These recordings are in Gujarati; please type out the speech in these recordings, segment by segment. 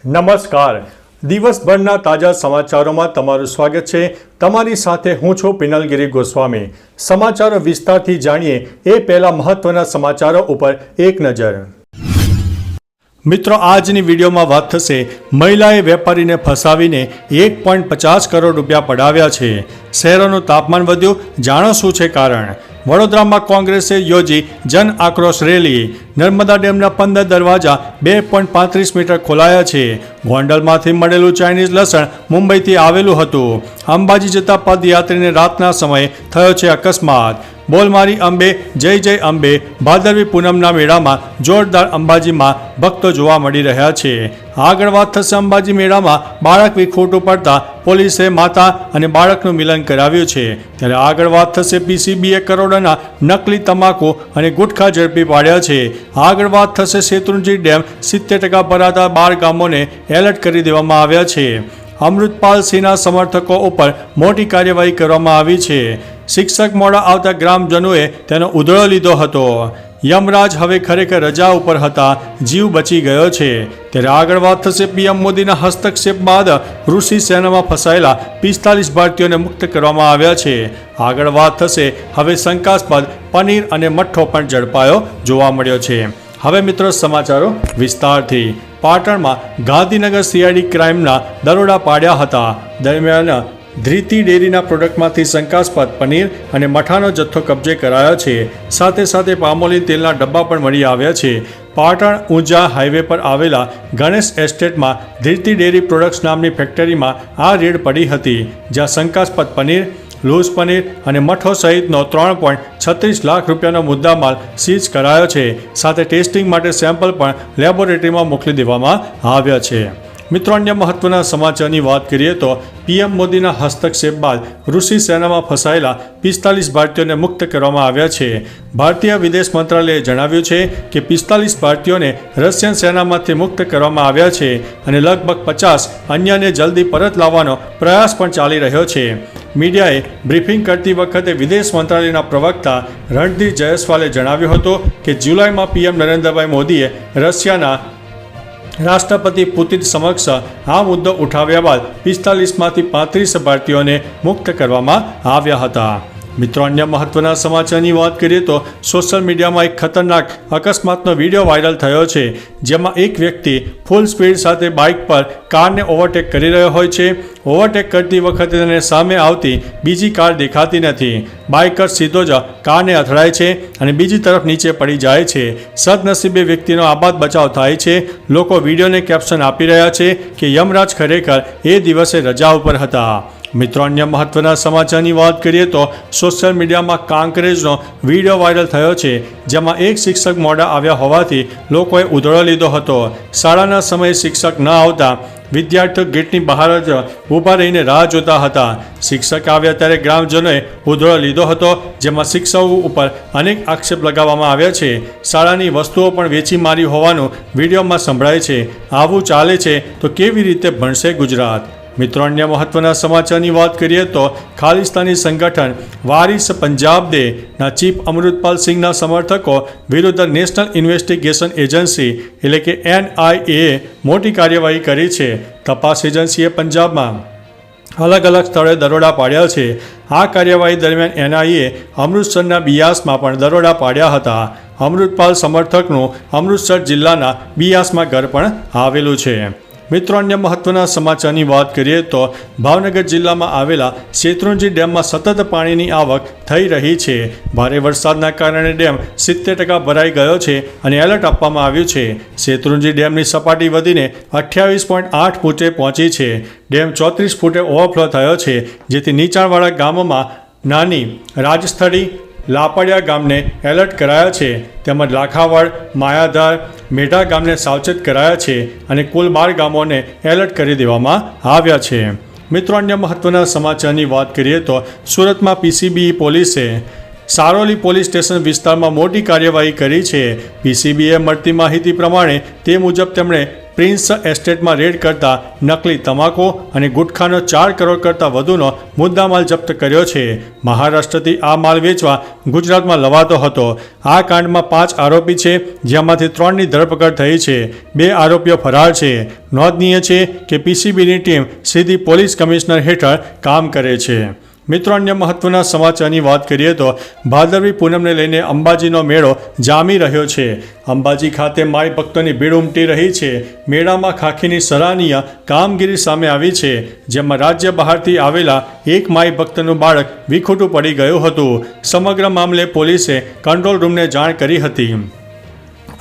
નમસ્કાર. દિવસભરના તાજા સમાચારોમાં તમારું સ્વાગત છે. તમારી સાથે હું છું પિનલગીરી ગોસ્વામી. સમાચારો વિસ્તારથી જાણીએ એ પહેલા મહત્વના સમાચારો ઉપર એક નજર. મિત્રો, આજની વિડીયોમાં વાત થશે મહિલાએ વેપારીને ફસાવીને 1.50 કરોડ રૂપિયા પડાવ્યા છે. શહેરોનું તાપમાન વધ્યું, જાણો શું છે કારણ. વડોદરામાં કોંગ્રેસે યોજી જન આક્રોશ રેલી. નર્મદા ડેમના 15 દરવાજા 2.35 મીટર ખોલાયા છે. ગોંડલમાંથી મળેલું ચાઇનીઝ લસણ મુંબઈથી આવેલું હતું. અંબાજી જતા પદયાત્રીને રાતના સમયે થયો છે અકસ્માત. બોલ મારી અંબે, જય જય અંબે. ભાદરવી પૂનમના મેળામાં જોરદાર અંબાજીમાં ભક્તો જોવા મળી રહ્યા છે. આગળ વાત થશે અંબાજી મેળામાં બાળક વિખૂટું પડતા પોલીસે માતા અને બાળકનું મિલન કરાવ્યું છે. ત્યારે આગળ વાત થશે પીસીબીએ કરોડોના નકલી તમાકુ અને ગુટખા ઝડપી પાડ્યા છે. આગળ વાત થશે શેત્રુંજી ડેમ 70% ભરાતા 12 ગામોને એલર્ટ કરી દેવામાં આવ્યા છે. અમૃતપાલ સિંહના સમર્થકો ઉપર મોટી કાર્યવાહી કરવામાં આવી છે. શિક્ષક મોડા આવતા ગ્રામજનોએ તેનો ઉધળો લીધો હતો. યમરાજ હવે ખરેખર રજા ઉપર હતા, જીવ બચી ગયો છે. ત્યારે આગળ વાત થશે પીએમ મોદીના હસ્તક્ષેપ બાદ રૂસી સેનામાં ફસાયેલા 45 ભારતીયોને મુક્ત કરવામાં આવ્યા છે. આગળ વાત થશે હવે શંકાસ્પદ પનીર અને મઠ્ઠો પણ ઝડપાયો જોવા મળ્યો છે. હવે મિત્રો સમાચારો વિસ્તારથી. પાટણમાં ગાંધીનગર સીઆઈડી ક્રાઇમના દરોડા પાડ્યા હતા. દરમિયાન ધ્રિતિ ડેરીના પ્રોડક્ટમાંથી શંકાસ્પદ પનીર અને મઠાનો જથ્થો કબજે કરાયો છે. સાથે સાથે પામોલીન તેલના ડબ્બા પણ મળી આવ્યા છે. પાટણ ઊંઝા હાઈવે પર આવેલા ગણેશ એસ્ટેટમાં ધ્રિતિ ડેરી પ્રોડક્ટ્સ નામની ફેક્ટરીમાં આ રેડ પડી હતી, જ્યાં શંકાસ્પદ પનીર, લૂઝ પનીર અને મઠો સહિતનો 3.36 લાખ રૂપિયાનો મુદ્દામાલ સીઝ કરાયો છે. સાથે ટેસ્ટિંગ માટે સેમ્પલ પણ લેબોરેટરીમાં મોકલી દેવામાં આવ્યા છે. મિત્રો, અન્ય મહત્વના સમાચારની વાત કરીએ તો પીએમ મોદીના હસ્તક્ષેપ બાદ રૂસી સેનામાં ફસાયેલા 45 ભારતીયોને મુક્ત કરવામાં આવ્યા છે. ભારતીય વિદેશ મંત્રાલયે જણાવ્યું છે કે 45 ભારતીયોને રશિયન સેનામાંથી મુક્ત કરવામાં આવ્યા છે અને લગભગ 50 અન્યને જલ્દી પરત લાવવાનો પ્રયાસ પણ ચાલી રહ્યો છે. મીડિયાએ બ્રીફિંગ કરતી વખતે વિદેશ મંત્રાલયના પ્રવક્તા રણધીર જયસ્વાલે જણાવ્યું હતું કે જુલાઈમાં પીએમ નરેન્દ્રભાઈ મોદીએ રશિયાના રાષ્ટ્રપતિ પુતિન સમક્ષ આ મુદ્દો ઉઠાવ્યા બાદ 45માંથી 35 ભારતીયોને મુક્ત કરવામાં આવ્યા હતા. મિત્રો, અન્ય મહત્વના સમાચારની વાત કરીએ તો સોશિયલ મીડિયામાં એક ખતરનાક અકસ્માતનો વિડીયો વાયરલ થયો છે, જેમાં એક વ્યક્તિ ફૂલ સ્પીડ સાથે બાઇક પર કારને ઓવરટેક કરી રહ્યો હોય છે. ઓવરટેક કરતી વખતે તેને સામે આવતી બીજી કાર દેખાતી નથી. બાઇકર સીધો જ કારને અથડાય છે અને બીજી તરફ નીચે પડી જાય છે. સદનસીબે વ્યક્તિનો આબાદ બચાવ થાય છે. લોકો વિડીયોને કેપ્શન આપી રહ્યા છે કે યમરાજ ખરેખર એ દિવસે રજા ઉપર હતા. મિત્રો, અન્ય મહત્વના સમાચારની વાત કરીએ તો સોશિયલ મીડિયામાં કાંકરેજનો વિડીયો વાયરલ થયો છે, જેમાં એક શિક્ષક મોડા આવ્યા હોવાથી લોકોએ ઉધળો લીધો હતો. શાળાના સમયે શિક્ષક ન આવતા વિદ્યાર્થીઓ ગેટની બહાર જ ઊભા રહીને રાહ જોતા હતા. શિક્ષક આવ્યા ત્યારે ગ્રામજનોએ ઉધળો લીધો હતો, જેમાં શિક્ષકો ઉપર અનેક આક્ષેપ લગાવવામાં આવ્યા છે. શાળાની વસ્તુઓ પણ વેચી મારી હોવાનું વિડીયોમાં સંભળાય છે. આવું ચાલે છે તો કેવી રીતે ભણશે ગુજરાત. મિત્રો, અન્ય મહત્વના સમાચારની વાત કરીએ તો ખાલિસ્તાની સંગઠન વારિસ પંજાબ દે ના ચીફ અમૃતપાલ સિંહના સમર્થકો વિરુદ્ધ નેશનલ ઇન્વેસ્ટિગેશન એજન્સી એટલે કે NIA મોટી કાર્યવાહી કરી છે. તપાસ એજન્સીએ પંજાબમાં અલગ અલગ સ્થળે દરોડા પાડ્યા છે. આ કાર્યવાહી દરમિયાન NIA અમૃતસરના બિયાસમાં પણ દરોડા પાડ્યા હતા. અમૃતપાલ સમર્થકનું અમૃતસર જિલ્લાના બિયાસમાં ઘર પણ આવેલું છે. મિત્રો, અન્ય મહત્વના સમાચારની વાત કરીએ તો ભાવનગર જિલ્લામાં આવેલા શેત્રુંજી ડેમમાં સતત પાણીની આવક થઈ રહી છે. ભારે વરસાદના કારણે ડેમ 70% ભરાઈ ગયો છે અને એલર્ટ આપવામાં આવ્યું છે. શેત્રુંજી ડેમની સપાટી વધીને 28.8 ફૂટે પહોંચી છે. ડેમ 34 ફૂટે ઓવરફ્લો થયો છે, જેથી નીચાણવાળા ગામોમાં નાની રાજસ્થળી લાપડિયા ગામને એલર્ટ કરાયા છે, તેમજ લાખાવડ, માયાધાર, મેઢા ગામને સાવચેત કરાયા છે અને કુલ 12 ગામોને એલર્ટ કરી દેવામાં આવ્યા છે. મિત્રો, અન્ય મહત્વના સમાચારની વાત કરીએ તો સુરતમાં પીસીબી પોલીસે સારોલી પોલીસ સ્ટેશન વિસ્તારમાં મોટી કાર્યવાહી કરી છે. પીસીબીએ મળતી માહિતી પ્રમાણે તે મુજબ તેમણે પ્રિન્સ એસ્ટેટમાં રેડ કરતા નકલી તમાકુ અને ગુટખાનો 4 કરોડ કરતાં વધુનો મુદ્દામાલ જપ્ત કર્યો છે. મહારાષ્ટ્રથી આ માલ વેચવા ગુજરાતમાં લવાતો હતો. આ કાંડમાં 5 આરોપી છે, જેમાંથી 3ની ધરપકડ થઈ છે. 2 આરોપીઓ ફરાર છે. નોંધનીય છે કે પીસીબીની ટીમ સીધી પોલીસ કમિશનર હેઠળ કામ કરે છે. મિત્રો, અન્ય મહત્વના સમાચારની વાત કરીએ તો ભાદરવી પૂનમને લઈને અંબાજીનો મેળો જામી રહ્યો છે. અંબાજી ખાતે માઈ ભક્તોની ભીડ ઉમટી રહી છે. મેળામાં ખાખીની સરાહનીય કામગીરી સામે આવી છે, જેમાં રાજ્ય બહારથી આવેલા એક માઈ ભક્તનું બાળક વિખૂટું પડી ગયું હતું. સમગ્ર મામલે પોલીસે કંટ્રોલ રૂમને જાણ કરી હતી.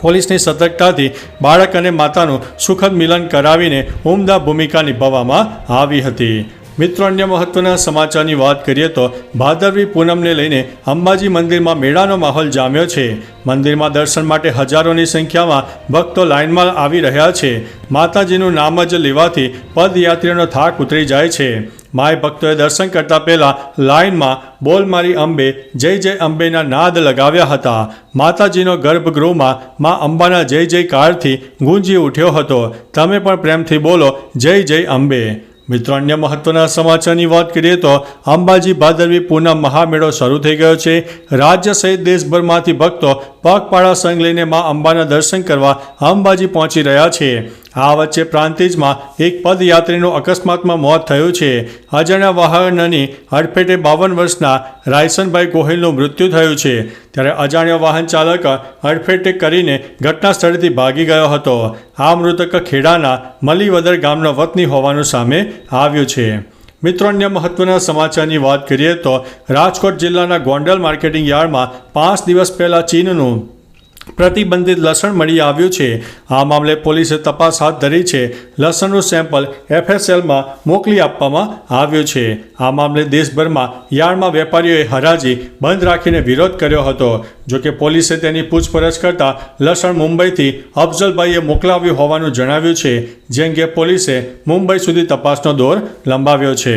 પોલીસની સતર્કતાથી બાળક અને માતાનું સુખદ મિલન કરાવીને ઉમદા ભૂમિકા નિભાવવામાં આવી હતી. મિત્રો, અન્ય મહત્વના સમાચારની વાત કરીએ તો ભાદરવી પૂનમને લઈને અંબાજી મંદિરમાં મેળાનો માહોલ જામ્યો છે. મંદિરમાં દર્શન માટે હજારોની સંખ્યામાં ભક્તો લાઇનમાં આવી રહ્યા છે. માતાજીનું નામ જ લેવાથી પદયાત્રીઓનો થાક ઉતરી જાય છે. માય ભક્તોએ દર્શન કરતા પહેલા લાઇનમાં બોલ મારી અંબે, જય જય અંબેના નાદ લગાવ્યા હતા. માતાજીનો ગર્ભગૃહમાં મા અંબાના જય જયકારથી ગુંજી ઉઠ્યો હતો. તમે પણ પ્રેમથી બોલો જય જય અંબે. મિત્રો, અન્ય મહત્વના સમાચારની વાત કરીએ તો અંબાજી ભાદરવી પૂનમ મહામેળો શરૂ થઈ ગયો છે. રાજ્ય સહિત દેશભરમાંથી ભક્તો પગપાળા સંઘ લઈને મા અંબાના દર્શન કરવા અંબાજી પહોંચી રહ્યા છે. આ વચ્ચે પ્રાંતિજમાં એક પદયાત્રીનું અકસ્માતમાં મોત થયું છે. અજાણ્યા વાહનની અડફેટે 52 વર્ષના રાયસનભાઈ ગોહિલનું મૃત્યુ થયું છે. ત્યારે અજાણ્યો વાહન ચાલક અડફેટે કરીને ઘટના સ્થળેથી ભાગી ગયો હતો. આ મૃતક ખેડાના મલીવદર ગામનો વતની હોવાનું સામે આવ્યું છે. મિત્રો, અન્ય મહત્વના સમાચારની વાત કરીએ તો રાજકોટ જિલ્લાના ગોંડલ માર્કેટિંગ યાર્ડમાં 5 દિવસ પહેલાં ચીનનું પ્રતિબંધિત લસણ મળી આવ્યું છે. આ મામલે પોલીસે તપાસ હાથ ધરી છે. લસણનું સેમ્પલ FSLમાં મોકલી આપવામાં આવ્યું છે. આ મામલે દેશભરમાં યાર્ડમાં વેપારીઓએ હરાજી બંધ રાખીને વિરોધ કર્યો હતો. જોકે પોલીસે તેની પૂછપરછ કરતા લસણ મુંબઈથી અફઝલભાઈએ મોકલાવ્યું હોવાનું જણાવ્યું છે. જે અંગે પોલીસે મુંબઈ સુધી તપાસનો દોર લંબાવ્યો છે.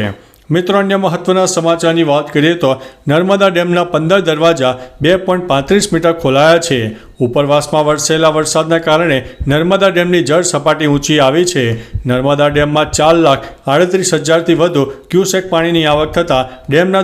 મિત્રો, અન્ય મહત્વના સમાચારની વાત કરીએ તો નર્મદા ડેમના 15 દરવાજા 2.35 મીટર ખોલાયા છે. ઉપરવાસમાં વરસેલા વરસાદના કારણે નર્મદા ડેમની જળ સપાટી ઊંચી આવી છે. નર્મદા ડેમમાં 4,38,000થી વધુ ક્યુસેક પાણીની આવક થતાં ડેમના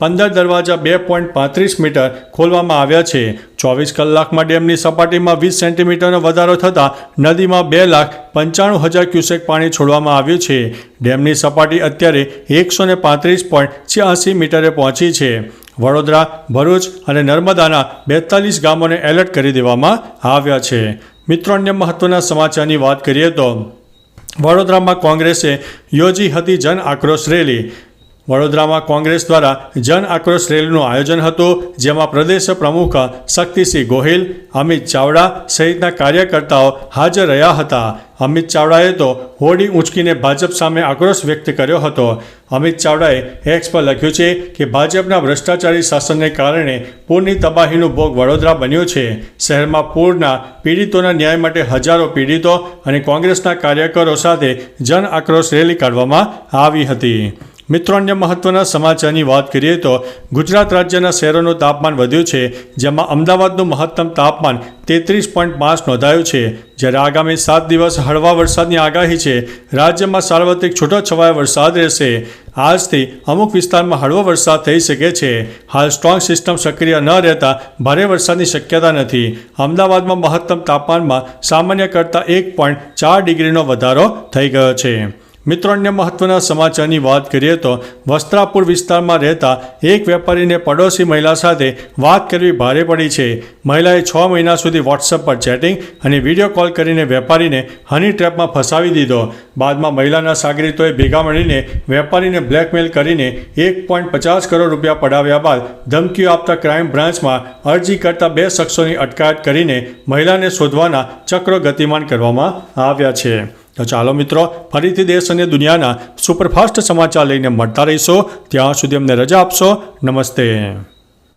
15 દરવાજા 2.35 મીટર ખોલવામાં આવ્યા છે. 24 કલાકમાં ડેમની સપાટીમાં 20 સેન્ટીમીટરનો વધારો થતાં નદીમાં 2,95,000 ક્યુસેક પાણી છોડવામાં આવ્યું છે. ડેમની સપાટી અત્યારે 135.86 મીટરે પહોંચી છે. વડોદરા, ભરૂચ અને નર્મદાના 42 ગામોને એલર્ટ કરી દેવામાં આવ્યા છે. મિત્રો, અન્ય મહત્વના સમાચારની વાત કરીએ તો વડોદરામાં કોંગ્રેસે યોજી હતી જન આક્રોશ રેલી. વડોદરામાં કોંગ્રેસ દ્વારા જન આક્રોશ રેલીનું આયોજન હતું, જેમાં પ્રદેશ પ્રમુખ શક્તિસિંહ ગોહિલ, અમિત ચાવડા સહિતના કાર્યકર્તાઓ હાજર રહ્યા હતા. અમિત ચાવડાએ તો હોડી ઊંચકીને ભાજપ સામે આક્રોશ વ્યક્ત કર્યો હતો. અમિત ચાવડાએ એક્સ પર લખ્યું છે કે ભાજપના ભ્રષ્ટાચારી શાસનને કારણે પૂરની તબાહીનું ભોગ વડોદરા બન્યું છે. શહેરમાં પૂરના પીડિતોના ન્યાય માટે હજારો પીડિતો અને કોંગ્રેસના કાર્યકરો સાથે જન આક્રોશ રેલી કાઢવામાં આવી હતી. મિત્રો, અન્ય મહત્વના સમાચારની વાત કરીએ તો ગુજરાત રાજ્યના શહેરોનું તાપમાન વધ્યું છે, જેમાં અમદાવાદનું મહત્તમ તાપમાન 33.5 નોંધાયું છે. જ્યારે આગામી 7 દિવસ હળવા વરસાદની આગાહી છે. રાજ્યમાં સાર્વત્રિક છૂટોછવાયો વરસાદ રહેશે. આજથી અમુક વિસ્તારમાં હળવો વરસાદ થઈ શકે છે. હાલ સ્ટ્રોંગ સિસ્ટમ સક્રિય ન રહેતા ભારે વરસાદની શક્યતા નથી. અમદાવાદમાં મહત્તમ તાપમાનમાં સામાન્ય કરતાં 1.4 ડિગ્રીનો વધારો થઈ ગયો છે. મિત્રો, અન્ય મહત્વના સમાચારની વાત કરીએ તો વસ્ત્રાપુર વિસ્તારમાં રહેતા એક વેપારીને પડોશી મહિલા સાથે વાત કરવી ભારે પડી છે. મહિલાએ 6 મહિના સુધી વોટ્સએપ પર ચેટિંગ અને વિડીયો કોલ કરીને વેપારીને હની ટ્રેપમાં ફસાવી દીધો. બાદમાં મહિલાના સાગરીતોએ ભેગા મળીને વેપારીને બ્લેકમેલ કરીને 1.50 કરોડ રૂપિયા પડાવ્યા બાદ ધમકીઓ આપતા ક્રાઇમ બ્રાન્ચમાં અરજી કરતા 2 શખ્સોની અટકાયત કરીને મહિલાને શોધવાના ચક્રો ગતિમાન કરવામાં આવ્યા છે. તો ચાલો મિત્રો, ફરીથી દેશ અને દુનિયાના સુપરફાસ્ટ સમાચાર લઈને મળતા રહીશો. ત્યાં સુધી અમને રજા આપશો. નમસ્તે.